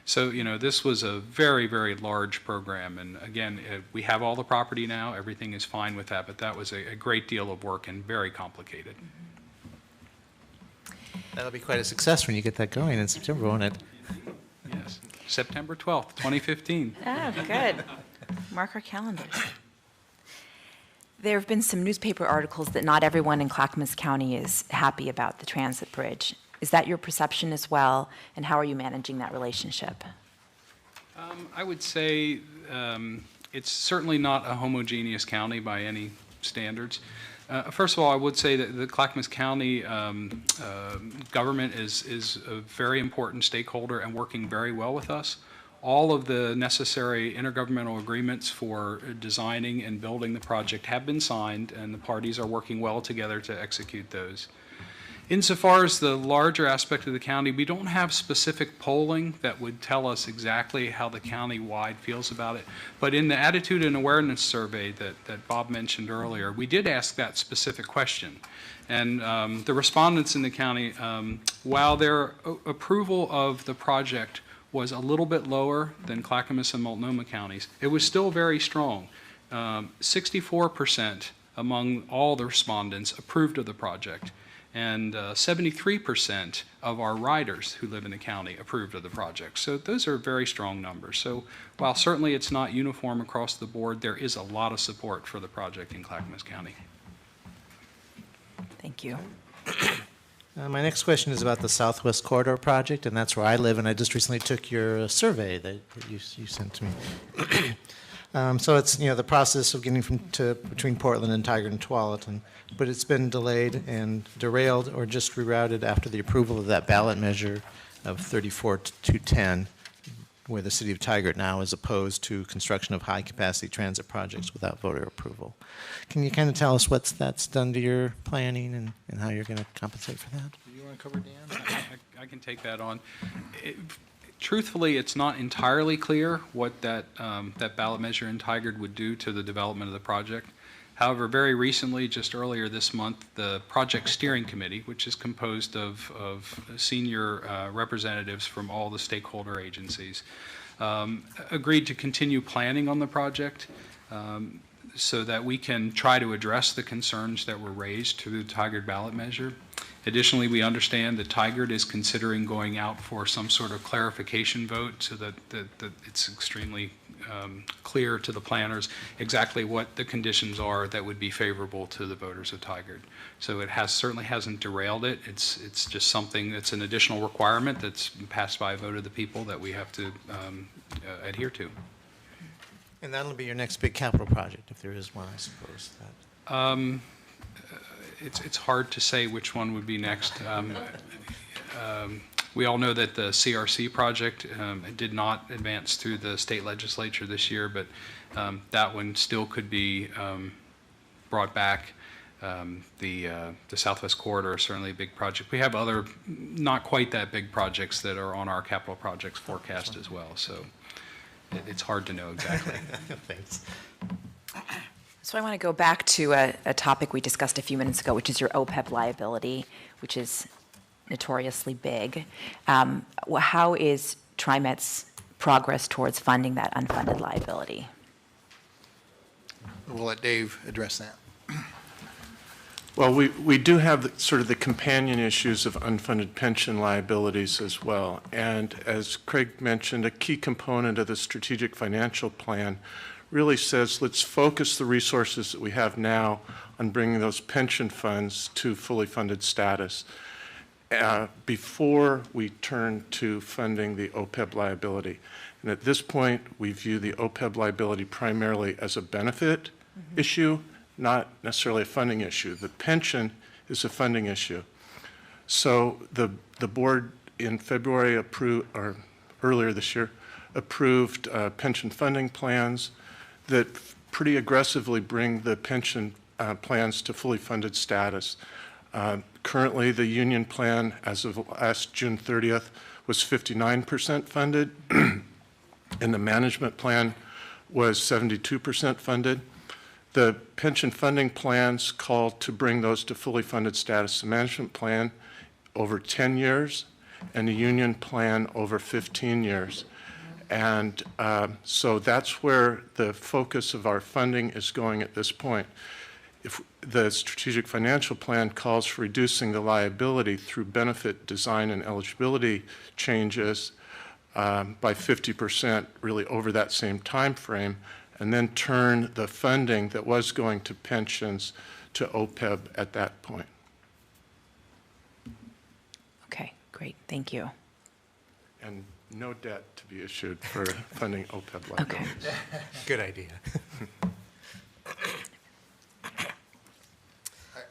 So, you know, this was a very, very large program. And again, we have all the property now. Everything is fine with that. But that was a great deal of work and very complicated. That'll be quite a success when you get that going in September, won't it? Yes. September 12th, 2015. Oh, good. Mark our calendars. There have been some newspaper articles that not everyone in Clackamas County is happy about the transit bridge. Is that your perception as well, and how are you managing that relationship? I would say it's certainly not a homogeneous county by any standards. First of all, I would say that the Clackamas County government is a very important stakeholder and working very well with us. All of the necessary intergovernmental agreements for designing and building the project have been signed, and the parties are working well together to execute those. Insofar as the larger aspect of the county, we don't have specific polling that would tell us exactly how the county-wide feels about it. But in the attitude and awareness survey that Bob mentioned earlier, we did ask that specific question. And the respondents in the county, while their approval of the project was a little bit lower than Clackamas and Multnomah counties, it was still very strong. 64% among all the respondents approved of the project. And 73% of our riders who live in the county approved of the project. So those are very strong numbers. So while certainly it's not uniform across the board, there is a lot of support for the project in Clackamas County. Thank you. My next question is about the Southwest Corridor project, and that's where I live, and I just recently took your survey that you sent to me. So it's, the process of getting between Portland and Tigard and Tualatin, but it's been delayed and derailed or just rerouted after the approval of that ballot measure of 34-210, where the city of Tigard now is opposed to construction of high-capacity transit projects without voter approval. Can you kind of tell us what that's done to your planning and how you're going to compensate for that? Do you want to cover Dan? I can take that on. Truthfully, it's not entirely clear what that ballot measure in Tigard would do to the development of the project. However, very recently, just earlier this month, the Project Steering Committee, which is composed of senior representatives from all the stakeholder agencies, agreed to continue planning on the project so that we can try to address the concerns that were raised through the Tigard ballot measure. Additionally, we understand that Tigard is considering going out for some sort of clarification vote so that it's extremely clear to the planners exactly what the conditions are that would be favorable to the voters of Tigard. So it certainly hasn't derailed it. It's just something that's an additional requirement that's passed by a vote of the people that we have to adhere to. And that'll be your next big capital project, if there is one, I suppose. It's hard to say which one would be next. We all know that the CRC project did not advance through the state legislature this year, but that one still could be brought back. The Southwest Corridor is certainly a big project. We have other not quite that big projects that are on our capital projects forecast as well, so it's hard to know exactly. Thanks. So I want to go back to a topic we discussed a few minutes ago, which is your OPEB liability, which is notoriously big. How is TriMet's progress towards funding that unfunded liability? We'll let Dave address that. Well, we do have sort of the companion issues of unfunded pension liabilities as well. And as Craig mentioned, a key component of the strategic financial plan really says let's focus the resources that we have now on bringing those pension funds to fully funded status before we turn to funding the OPEB liability. And at this point, we view the OPEB liability primarily as a benefit issue, not necessarily a funding issue. The pension is a funding issue. So the board in February or earlier this year approved pension funding plans that pretty aggressively bring the pension plans to fully funded status. Currently, the union plan, as of last June 30th, was 59% funded, and the management plan was 72% funded. The pension funding plans call to bring those to fully funded status. The management plan over 10 years, and the union plan over 15 years. And so that's where the focus of our funding is going at this point. If the strategic financial plan calls for reducing the liability through benefit design and eligibility changes by 50% really over that same time frame, and then turn the funding that was going to pensions to OPEB at that point. Okay, great, thank you. And no debt to be issued for funding OPEB liabilities. Okay. Good idea.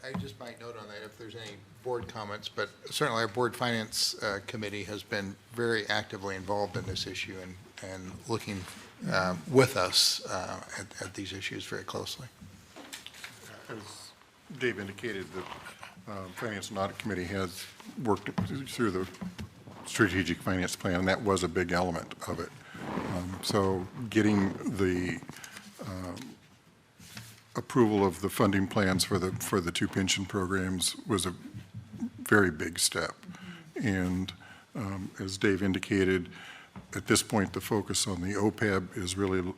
I just might note on that if there's any board comments, but certainly our board finance committee has been very actively involved in this issue and looking with us at these issues very closely. As Dave indicated, the Finance and Audit Committee has worked through the strategic finance plan, and that was a big element of it. So getting the approval of the funding plans for the two pension programs was a very big step. And as Dave indicated, at this point, the focus on the OPEB is really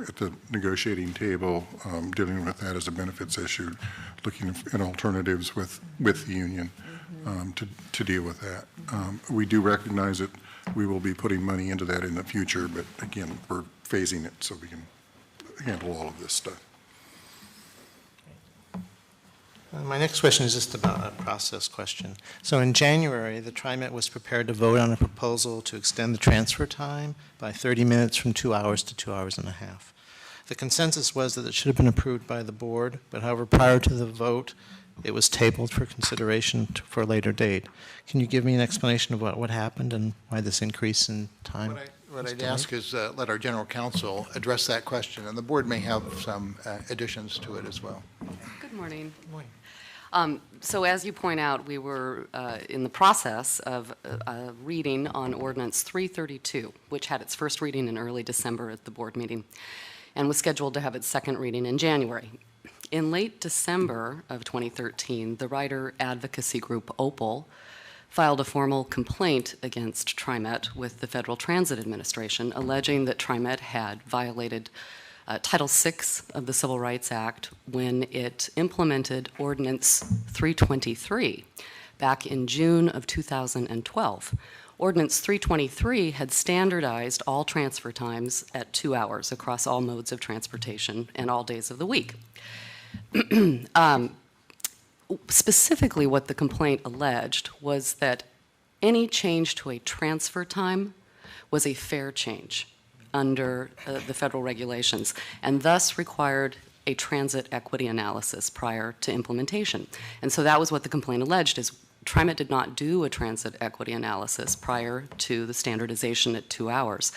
at the negotiating table, dealing with that as a benefits issue, looking at alternatives with the union to deal with that. We do recognize that we will be putting money into that in the future, but again, we're phasing it so we can handle all of this stuff. My next question is just about a process question. So in January, the TriMet was prepared to vote on a proposal to extend the transfer time by 30 minutes from 2 hours to 2 hours and a half. The consensus was that it should have been approved by the board, but however, prior to the vote, it was tabled for consideration for a later date. Can you give me an explanation of what happened and why this increase in time? What I'd ask is let our general counsel address that question, and the board may have some additions to it as well. Good morning. Good morning. So as you point out, we were in the process of reading on Ordinance 332, which had its first reading in early December at the board meeting, and was scheduled to have its second reading in January. In late December of 2013, the rider advocacy group Opal filed a formal complaint against TriMet with the Federal Transit Administration, alleging that TriMet had violated Title VI of the Civil Rights Act when it implemented Ordinance 323 back in June of 2012. Ordinance 323 had standardized all transfer times at 2 hours across all modes of transportation and all days of the week. Specifically, what the complaint alleged was that any change to a transfer time was a fair change under the federal regulations, and thus required a transit equity analysis prior to implementation. And so that was what the complaint alleged, is TriMet did not do a transit equity analysis prior to the standardization at 2 hours.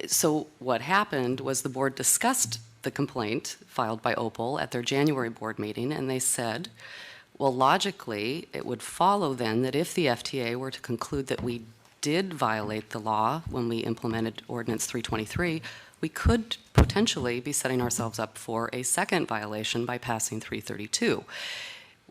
So what happened was the board discussed the complaint filed by Opal at their January board meeting, and they said, well, logically, it would follow then that if the FTA were to conclude that we did violate the law when we implemented Ordinance 323, we could potentially be setting ourselves up for a second violation by passing 332.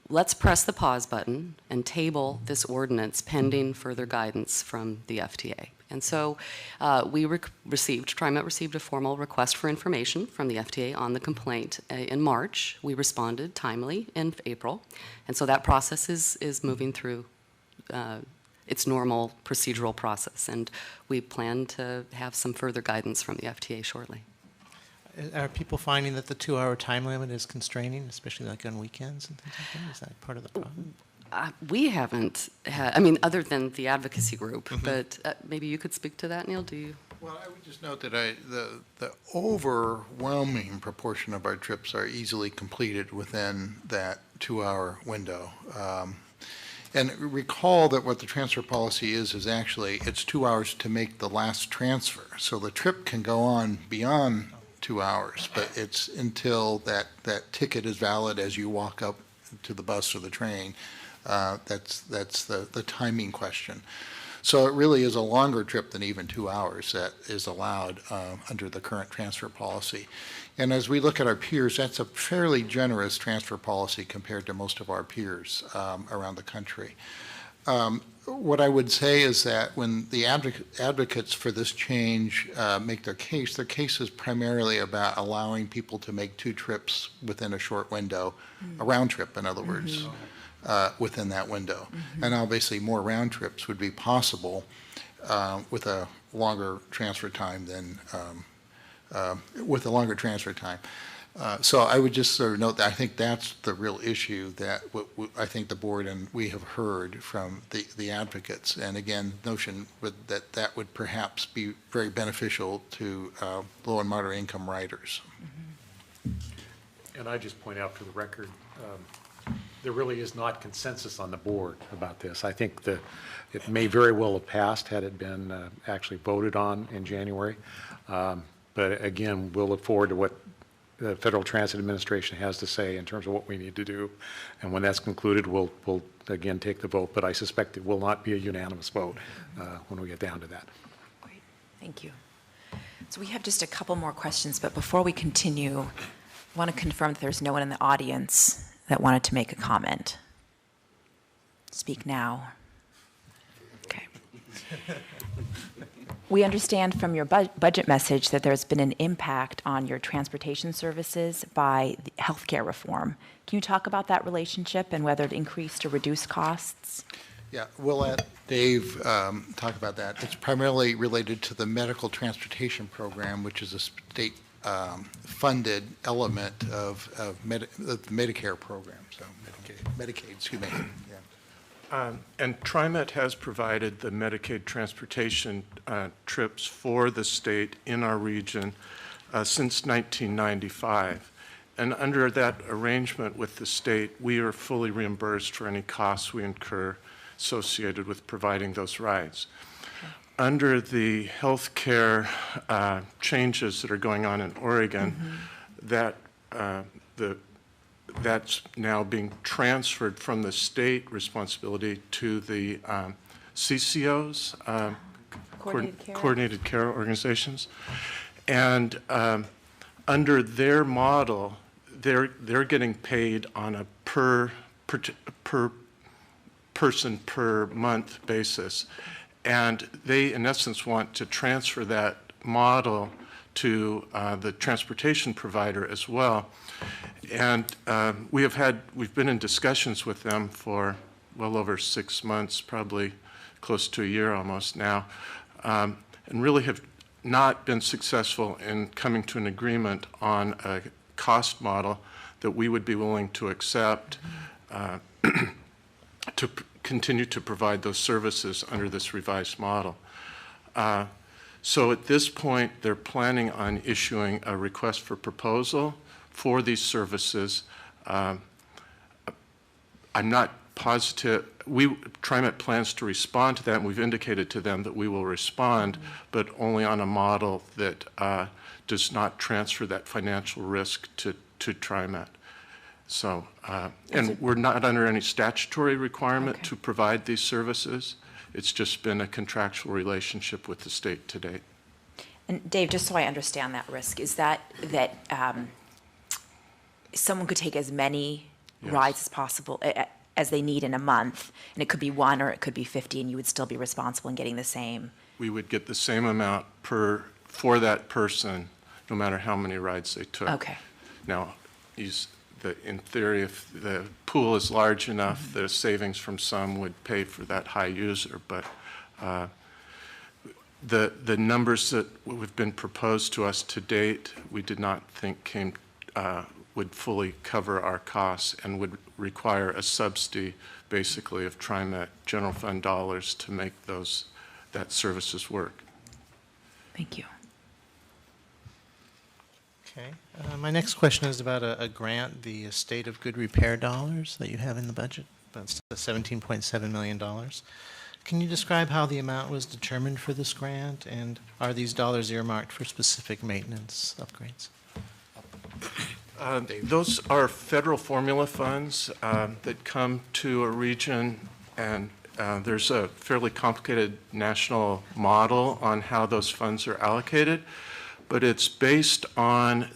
Let's press the pause button and table this ordinance pending further guidance from the FTA. And so TriMet received a formal request for information from the FTA on the complaint in March. We responded timely in April. And so that process is moving through its normal procedural process. And we plan to have some further guidance from the FTA shortly. Are people finding that the 2-hour time limit is constraining, especially like on weekends and things like that? Is that part of the problem? We haven't had, I mean, other than the advocacy group, but maybe you could speak to that, Neil, do you? Well, I would just note that the overwhelming proportion of our trips are easily completed within that 2-hour window. And recall that what the transfer policy is actually, it's 2 hours to make the last transfer. So the trip can go on beyond 2 hours, but it's until that ticket is valid as you walk up to the bus or the train. That's the timing question. So it really is a longer trip than even 2 hours that is allowed under the current transfer policy. And as we look at our peers, that's a fairly generous transfer policy compared to most of our peers around the country. What I would say is that when the advocates for this change make their case is primarily about allowing people to make 2 trips within a short window, a round trip, in other words. Within that window. And obviously more round trips would be possible with a longer transfer time than so I would just sort of note that I think that's the real issue that I think the board and we have heard from the advocates. And again, notion that would perhaps be very beneficial to low and moderate income riders. And I just point out for the record, there really is not consensus on the board about this. I think it may very well have passed had it been actually voted on in January. But again, we'll look forward to what the Federal Transit Administration has to say in terms of what we need to do. And when that's concluded, we'll again take the vote. But I suspect it will not be a unanimous vote when we get down to that. Great, thank you. So we have just a couple more questions, but before we continue, I want to confirm that there's no one in the audience that wanted to make a comment. Speak now. Okay. We understand from your budget message that there's been an impact on your transportation services by the healthcare reform. Can you talk about that relationship and whether it increased or reduced costs? Yeah, we'll let Dave talk about that. It's primarily related to the medical transportation program, which is a state funded element of the Medicare program, so Medicaid, excuse me. Yeah. And TriMet has provided the Medicaid transportation trips for the state in our region since 1995. And under that arrangement with the state, we are fully reimbursed for any costs we incur associated with providing those rides. Under the healthcare changes that are going on in Oregon, that's now being transferred from the state responsibility to the CCOs, Coordinated Care Organizations. And under their model, they're getting paid on a per person per month basis. And they, in essence, want to transfer that model to the transportation provider as well. And we've been in discussions with them for well over 6 months, probably close to a year almost now, and really have not been successful in coming to an agreement on a cost model that we would be willing to accept to continue to provide those services under this revised model. So at this point, they're planning on issuing a request for proposal for these services. I'm not positive. TriMet plans to respond to that, and we've indicated to them that we will respond, but only on a model that does not transfer that financial risk to TriMet. So, and we're not under any statutory requirement to provide these services. It's just been a contractual relationship with the state to date. And Dave, just so I understand that risk, is that someone could take as many rides as possible, as they need in a month, and it could be 1 or it could be 50, and you would still be responsible in getting the same? We would get the same amount for that person, no matter how many rides they took. Okay. Now, in theory, if the pool is large enough, the savings from some would pay for that high user, but the numbers that have been proposed to us to date, we did not think would fully cover our costs and would require a subsidy, basically, of TriMet general fund dollars to make that services work. Thank you. Okay. My next question is about a grant, the State of Good Repair dollars that you have in the budget. That's $17.7 million. Can you describe how the amount was determined for this grant, and are these dollars earmarked for specific maintenance upgrades? Those are federal formula funds that come to a region, and there's a fairly complicated national model on how those funds are allocated, but it's based on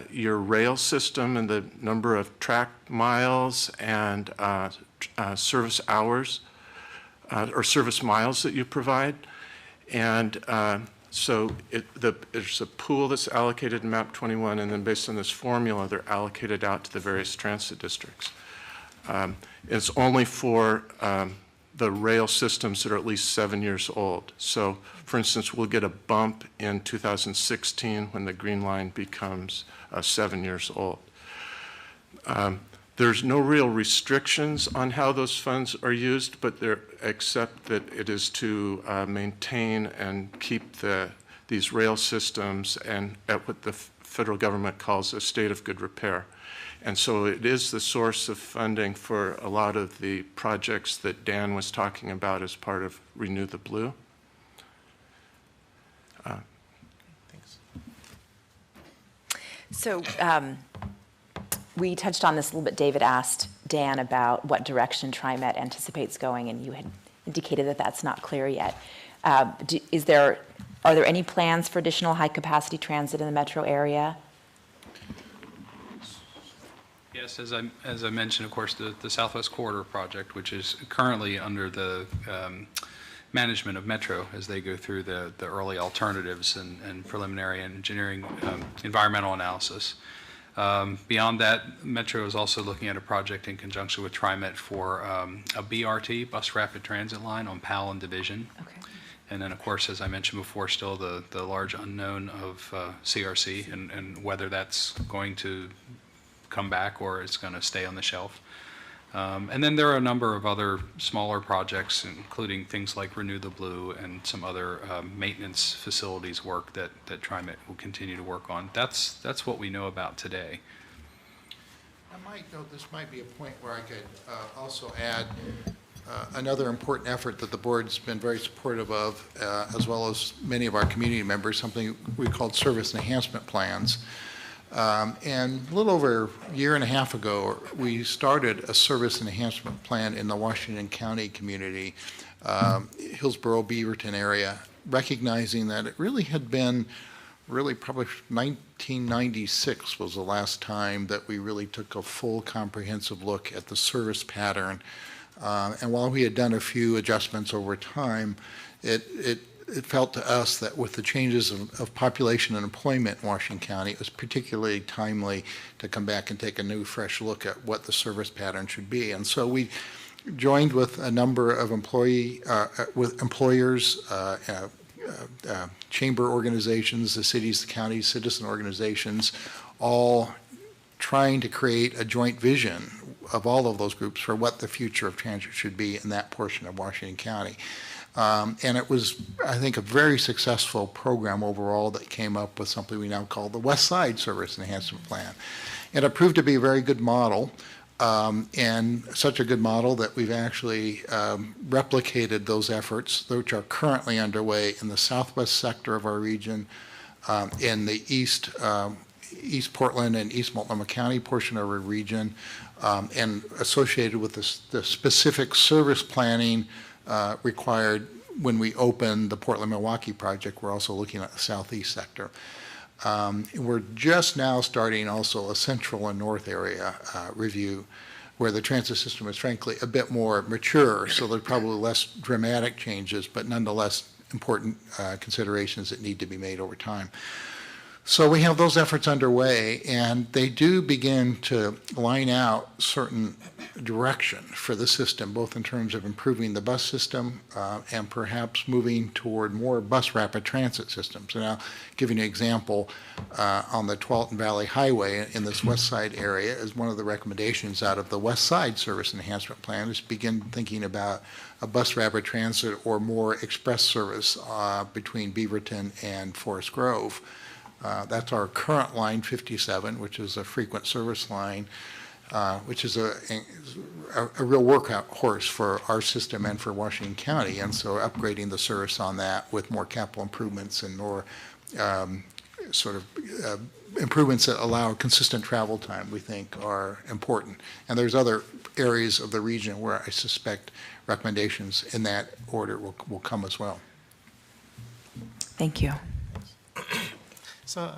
your rail system and the number of track miles and service hours or service miles that you provide. And so there's a pool that's allocated in MAP 21, and then based on this formula, they're allocated out to the various transit districts. It's only for the rail systems that are at least 7 years old. So, for instance, we'll get a bump in 2016 when the Green Line becomes 7 years old. There's no real restrictions on how those funds are used, but except that it is to maintain and keep these rail systems and at what the federal government calls a state of good repair. And so it is the source of funding for a lot of the projects that Dan was talking about as part of Renew the Blue. Thanks. So we touched on this a little bit. David asked Dan about what direction TriMet anticipates going, and you had indicated that that's not clear yet. Are there any plans for additional high-capacity transit in the metro area? Yes, as I mentioned, of course, the Southwest Corridor project, which is currently under the management of Metro as they go through the early alternatives and preliminary engineering environmental analysis. Beyond that, Metro is also looking at a project in conjunction with TriMet for a BRT, bus rapid transit line on Powell and Division. Okay. And then, of course, as I mentioned before, still the large unknown of CRC and whether that's going to come back or it's going to stay on the shelf. And then there are a number of other smaller projects, including things like Renew the Blue and some other maintenance facilities work that TriMet will continue to work on. That's what we know about today. I might note this might be a point where I could also add another important effort that the board's been very supportive of, as well as many of our community members, something we called service enhancement plans. And a little over a year and a half ago, we started a service enhancement plan in the Washington County community, Hillsborough, Beaverton area, recognizing that it really had been probably 1996 was the last time that we really took a full comprehensive look at the service pattern. And while we had done a few adjustments over time, it felt to us that with the changes of population and employment in Washington County, it was particularly timely to come back and take a new, fresh look at what the service pattern should be. And so we joined with a number of employers, chamber organizations, the cities, the counties, citizen organizations, all trying to create a joint vision of all of those groups for what the future of transit should be in that portion of Washington County. And it was, I think, a very successful program overall that came up with something we now call the Westside Service Enhancement Plan. And it proved to be a very good model, and such a good model that we've actually replicated those efforts, which are currently underway in the southwest sector of our region, in the East Portland and East Multnomah County portion of our region, and associated with the specific service planning required when we open the Portland-Milwaukee project. We're also looking at the southeast sector. We're just now starting also a central and north area review where the transit system is frankly a bit more mature, so there's probably less dramatic changes, but nonetheless important considerations that need to be made over time. So we have those efforts underway, and they do begin to line out certain direction for the system, both in terms of improving the bus system and perhaps moving toward more bus rapid transit systems. And I'll give you an example. On the Tualatin Valley Highway in this west side area is one of the recommendations out of the West Side Service Enhancement Plan is begin thinking about a bus rapid transit or more express service between Beaverton and Forest Grove. That's our current line 57, which is a frequent service line, which is a real workhorse for our system and for Washington County. And so upgrading the service on that with more capital improvements and more improvements that allow consistent travel time, we think are important. And there's other areas of the region where I suspect recommendations in that order will come as well. Thank you. So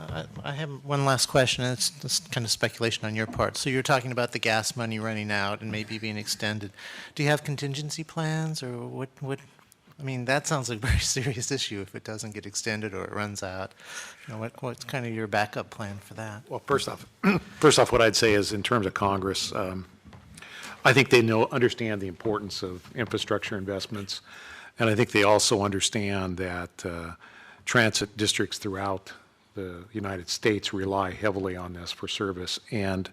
I have one last question, and it's just kind of speculation on your part. So you're talking about the gas money running out and maybe being extended. Do you have contingency plans, or what? I mean, that sounds like a very serious issue if it doesn't get extended or it runs out. You know, what's kind of your backup plan for that? Well, first off, what I'd say is in terms of Congress, I think they understand the importance of infrastructure investments, and I think they also understand that transit districts throughout the United States rely heavily on this for service. And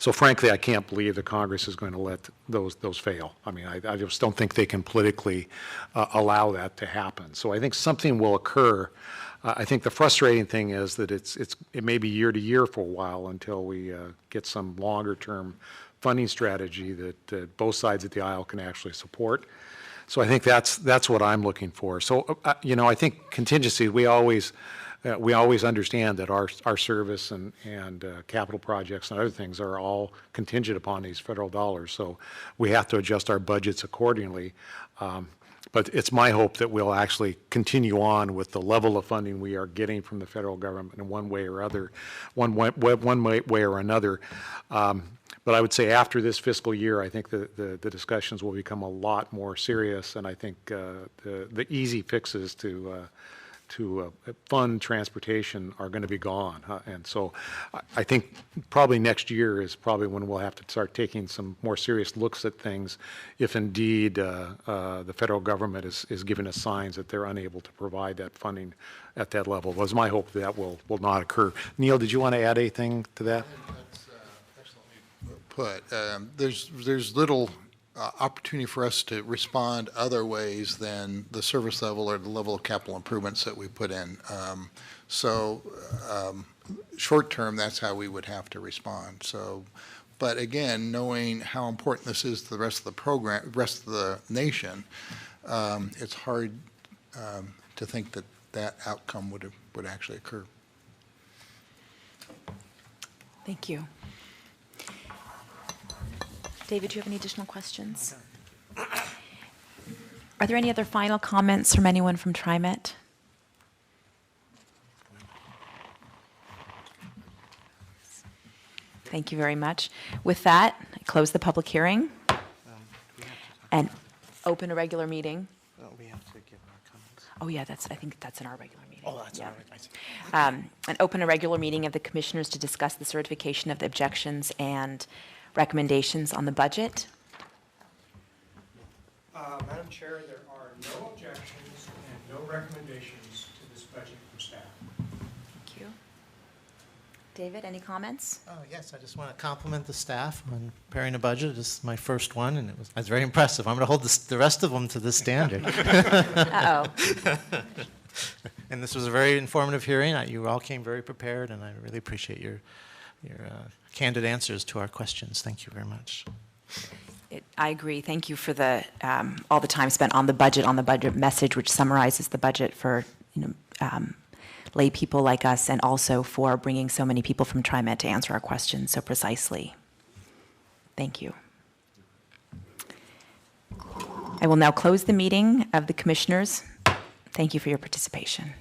so frankly, I can't believe that Congress is going to let those fail. I mean, I just don't think they can politically allow that to happen. So I think something will occur. I think the frustrating thing is that it may be year to year for a while until we get some longer term funding strategy that both sides of the aisle can actually support. So I think that's what I'm looking for. So, I think contingency, we always understand that our service and capital projects and other things are all contingent upon these federal dollars. So we have to adjust our budgets accordingly. But it's my hope that we'll actually continue on with the level of funding we are getting from the federal government in one way or another. But I would say after this fiscal year, I think the discussions will become a lot more serious, and I think the easy fixes to fund transportation are going to be gone. And so I think probably next year is probably when we'll have to start taking some more serious looks at things if indeed the federal government is giving us signs that they're unable to provide that funding at that level. It was my hope that will not occur. Neil, did you want to add anything to that? put. There's little opportunity for us to respond other ways than the service level or the level of capital improvements that we put in. Short term, that's how we would have to respond. So, but again, knowing how important this is to the rest of the program, rest of the nation, it's hard to think that that outcome would actually occur. Thank you. David, do you have any additional questions? Are there any other final comments from anyone from TriMet? Thank you very much. With that, I close the public hearing and open a regular meeting. We have to give our comments. Oh, yeah, I think that's in our regular meeting. Oh, that's all Yeah. right. I see. And open a regular meeting of the commissioners to discuss the certification of the objections and recommendations on the budget. Madam Chair, there are no objections and no recommendations to this budget from staff. Thank you. David, any comments? Oh, yes, I just want to compliment the staff on preparing a budget. This is my first one, and it was very impressive. I'm going to hold the rest of them to this standard. Uh-oh. And this was a very informative hearing. You all came very prepared, and I really appreciate your candid answers to our questions. Thank you very much. I agree. Thank you for all the time spent on the budget message, which summarizes the budget for lay people like us, and also for bringing so many people from TriMet to answer our questions so precisely. Thank you. I will now close the meeting of the commissioners. Thank you for your participation.